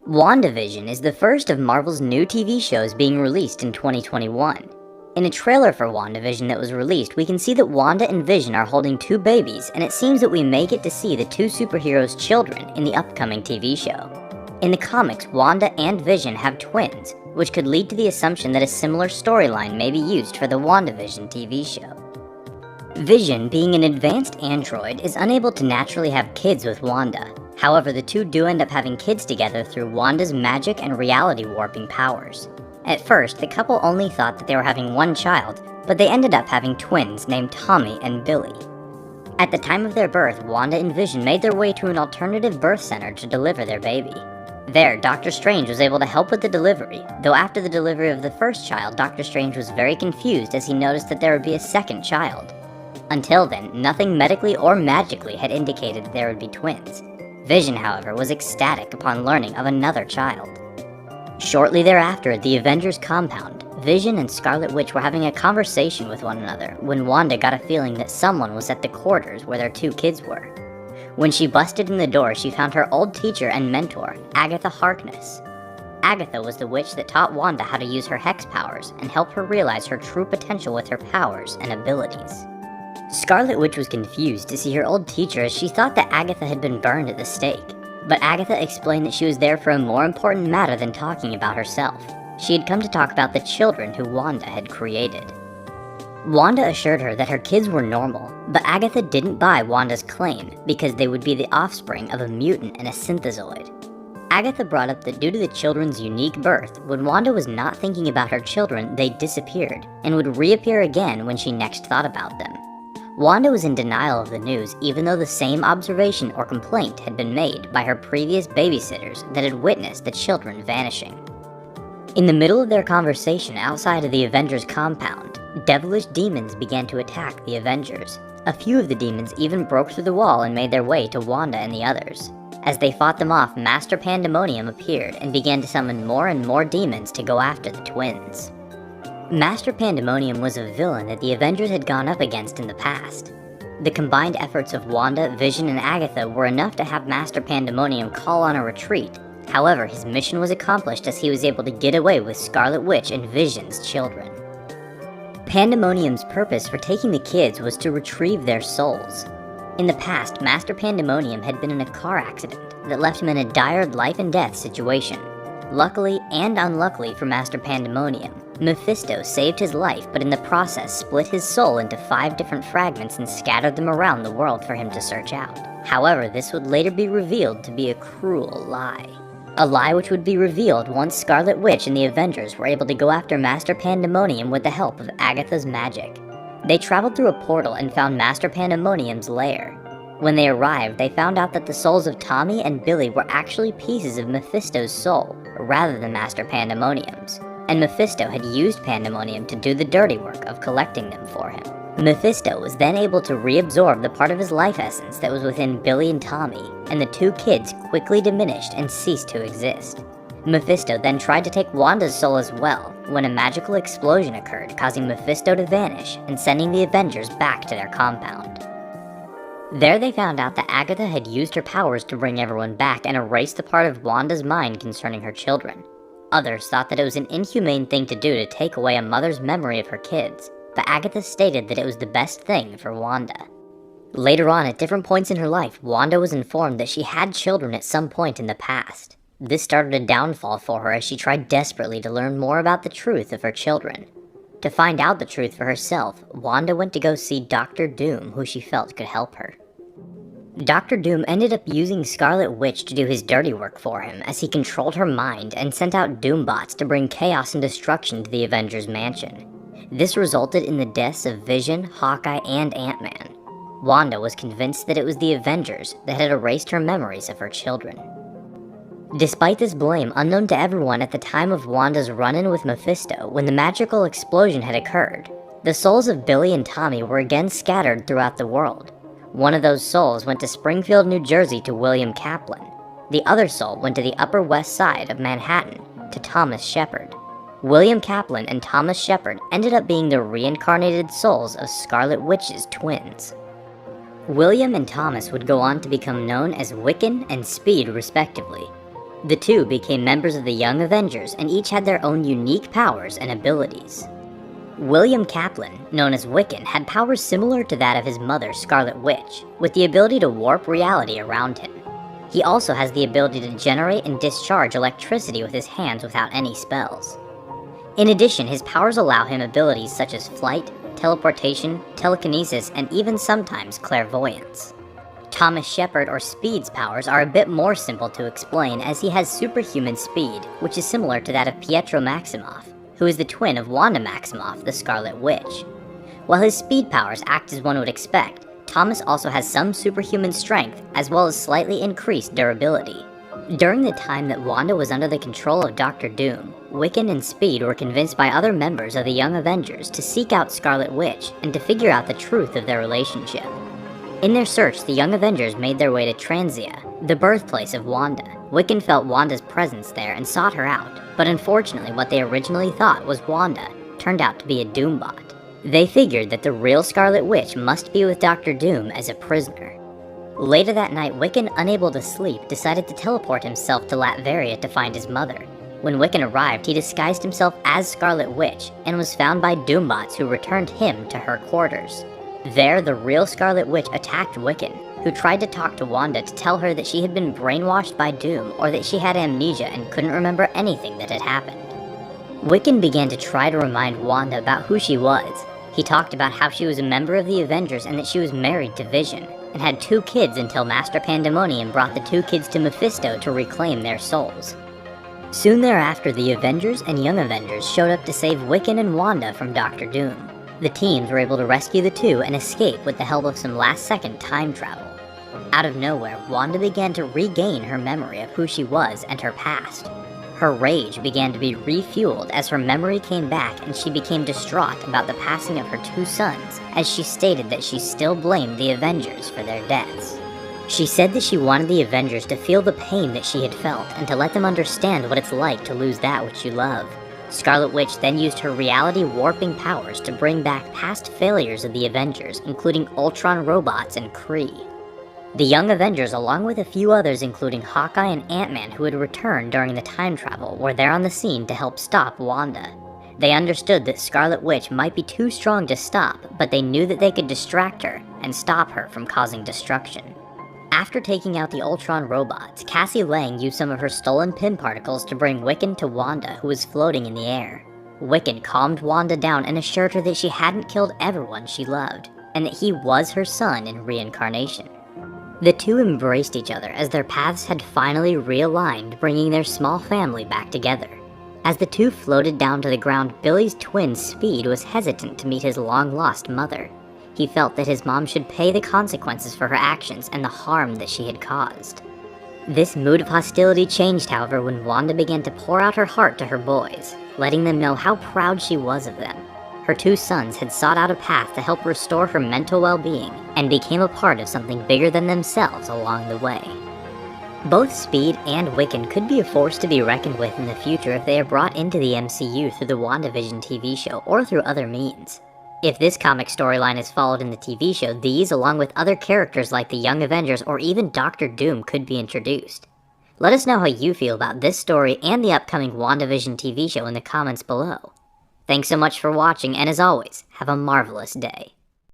WandaVision is the first of Marvel's new TV shows being released in 2021. In a trailer for WandaVision that was released, we can see that Wanda and Vision are holding two babies, and it seems that we may get to see the two superheroes' children in the upcoming TV show. In the comics, Wanda and Vision have twins, which could lead to the assumption that a similar storyline may be used for the WandaVision TV show. Vision, being an advanced android, is unable to naturally have kids with Wanda. However, the two do end up having kids together through Wanda's magic and reality warping powers. At first, the couple only thought that they were having one child, but they ended up having twins named Tommy and Billy. At the time of their birth, Wanda and Vision made their way to an alternative birth center to deliver their baby. There, Doctor Strange was able to help with the delivery, though after the delivery of the first child, Doctor Strange was very confused as he noticed that there would be a second child. Until then, nothing medically or magically had indicated that there would be twins. Vision, however, was ecstatic upon learning of another child. Shortly thereafter, at the Avengers compound, Vision and Scarlet Witch were having a conversation with one another when Wanda got a feeling that someone was at the quarters where their two kids were. When she busted in the door, she found her old teacher and mentor, Agatha Harkness. Agatha was the witch that taught Wanda how to use her hex powers and helped her realize her true potential with her powers and abilities. Scarlet Witch was confused to see her old teacher as she thought that Agatha had been burned at the stake. But Agatha explained that she was there for a more important matter than talking about herself. She had come to talk about the children who Wanda had created. Wanda assured her that her kids were normal, but Agatha didn't buy Wanda's claim because they would be the offspring of a mutant and a synthezoid. Agatha brought up that due to the children's unique birth, when Wanda was not thinking about her children, they disappeared, and would reappear again when she next thought about them. Wanda was in denial of the news, even though the same observation or complaint had been made by her previous babysitters that had witnessed the children vanishing. In the middle of their conversation outside of the Avengers compound, devilish demons began to attack the Avengers. A few of the demons even broke through the wall and made their way to Wanda and the others. As they fought them off, Master Pandemonium appeared and began to summon more and more demons to go after the twins. Master Pandemonium was a villain that the Avengers had gone up against in the past. The combined efforts of Wanda, Vision, and Agatha were enough to have Master Pandemonium call on a retreat. However, his mission was accomplished as he was able to get away with Scarlet Witch and Vision's children. Pandemonium's purpose for taking the kids was to retrieve their souls. In the past, Master Pandemonium had been in a car accident that left him in a dire life and death situation. Luckily and unluckily for Master Pandemonium, Mephisto saved his life, but in the process split his soul into 5 different fragments and scattered them around the world for him to search out. However, this would later be revealed to be a cruel lie. A lie which would be revealed once Scarlet Witch and the Avengers were able to go after Master Pandemonium with the help of Agatha's magic. They traveled through a portal and found Master Pandemonium's lair. When they arrived, they found out that the souls of Tommy and Billy were actually pieces of Mephisto's soul, rather than Master Pandemonium's. And Mephisto had used Pandemonium to do the dirty work of collecting them for him. Mephisto was then able to reabsorb the part of his life essence that was within Billy and Tommy, and the two kids quickly diminished and ceased to exist. Mephisto then tried to take Wanda's soul as well, when a magical explosion occurred, causing Mephisto to vanish and sending the Avengers back to their compound. There they found out that Agatha had used her powers to bring everyone back and erase the part of Wanda's mind concerning her children. Others thought that it was an inhumane thing to do to take away a mother's memory of her kids, but Agatha stated that it was the best thing for Wanda. Later on, at different points in her life, Wanda was informed that she had children at some point in the past. This started a downfall for her as she tried desperately to learn more about the truth of her children. To find out the truth for herself, Wanda went to go see Dr. Doom, who she felt could help her. Dr. Doom ended up using Scarlet Witch to do his dirty work for him as he controlled her mind and sent out Doombots to bring chaos and destruction to the Avengers mansion. This resulted in the deaths of Vision, Hawkeye, and Ant-Man. Wanda was convinced that it was the Avengers that had erased her memories of her children. Despite this blame unknown to everyone at the time of Wanda's run-in with Mephisto when the magical explosion had occurred, the souls of Billy and Tommy were again scattered throughout the world. One of those souls went to Springfield, New Jersey to William Kaplan. The other soul went to the Upper West Side of Manhattan to Thomas Shepard. William Kaplan and Thomas Shepard ended up being the reincarnated souls of Scarlet Witch's twins. William and Thomas would go on to become known as Wiccan and Speed respectively. The two became members of the Young Avengers and each had their own unique powers and abilities. William Kaplan, known as Wiccan, had powers similar to that of his mother, Scarlet Witch, with the ability to warp reality around him. He also has the ability to generate and discharge electricity with his hands without any spells. In addition, his powers allow him abilities such as flight, teleportation, telekinesis, and even sometimes clairvoyance. Thomas Shepard or Speed's powers are a bit more simple to explain as he has superhuman speed, which is similar to that of Pietro Maximoff, who is the twin of Wanda Maximoff, the Scarlet Witch. While his speed powers act as one would expect, Thomas also has some superhuman strength as well as slightly increased durability. During the time that Wanda was under the control of Doctor Doom, Wiccan and Speed were convinced by other members of the Young Avengers to seek out Scarlet Witch and to figure out the truth of their relationship. In their search, the Young Avengers made their way to Transia, the birthplace of Wanda. Wiccan felt Wanda's presence there and sought her out, but unfortunately what they originally thought was Wanda turned out to be a Doombot. They figured that the real Scarlet Witch must be with Doctor Doom as a prisoner. Later that night, Wiccan, unable to sleep, decided to teleport himself to Latveria to find his mother. When Wiccan arrived, he disguised himself as Scarlet Witch and was found by Doombots who returned him to her quarters. There, the real Scarlet Witch attacked Wiccan, who tried to talk to Wanda to tell her that she had been brainwashed by Doom or that she had amnesia and couldn't remember anything that had happened. Wiccan began to try to remind Wanda about who she was. He talked about how she was a member of the Avengers and that she was married to Vision, and had 2 kids until Master Pandemonium brought the 2 kids to Mephisto to reclaim their souls. Soon thereafter, the Avengers and Young Avengers showed up to save Wiccan and Wanda from Doctor Doom. The teams were able to rescue the two and escape with the help of some last-second time travel. Out of nowhere, Wanda began to regain her memory of who she was and her past. Her rage began to be refueled as her memory came back and she became distraught about the passing of her 2 sons, as she stated that she still blamed the Avengers for their deaths. She said that she wanted the Avengers to feel the pain that she had felt and to let them understand what it's like to lose that which you love. Scarlet Witch then used her reality-warping powers to bring back past failures of the Avengers, including Ultron robots and Kree. The Young Avengers, along with a few others including Hawkeye and Ant-Man who had returned during the time travel, were there on the scene to help stop Wanda. They understood that Scarlet Witch might be too strong to stop, but they knew that they could distract her and stop her from causing destruction. After taking out the Ultron robots, Cassie Lang used some of her stolen Pym particles to bring Wiccan to Wanda, who was floating in the air. Wiccan calmed Wanda down and assured her that she hadn't killed everyone she loved, and that he was her son in reincarnation. The two embraced each other as their paths had finally realigned, bringing their small family back together. As the two floated down to the ground, Billy's twin Speed was hesitant to meet his long-lost mother. He felt that his mom should pay the consequences for her actions and the harm that she had caused. This mood of hostility changed, however, when Wanda began to pour out her heart to her boys, letting them know how proud she was of them. Her 2 sons had sought out a path to help restore her mental well-being and became a part of something bigger than themselves along the way. Both Speed and Wiccan could be a force to be reckoned with in the future if they are brought into the MCU through the WandaVision TV show or through other means. If this comic storyline is followed in the TV show, these, along with other characters like the Young Avengers or even Doctor Doom, could be introduced. Let us know how you feel about this story and the upcoming WandaVision TV show in the comments below. Thanks so much for watching, and as always, have a marvelous day.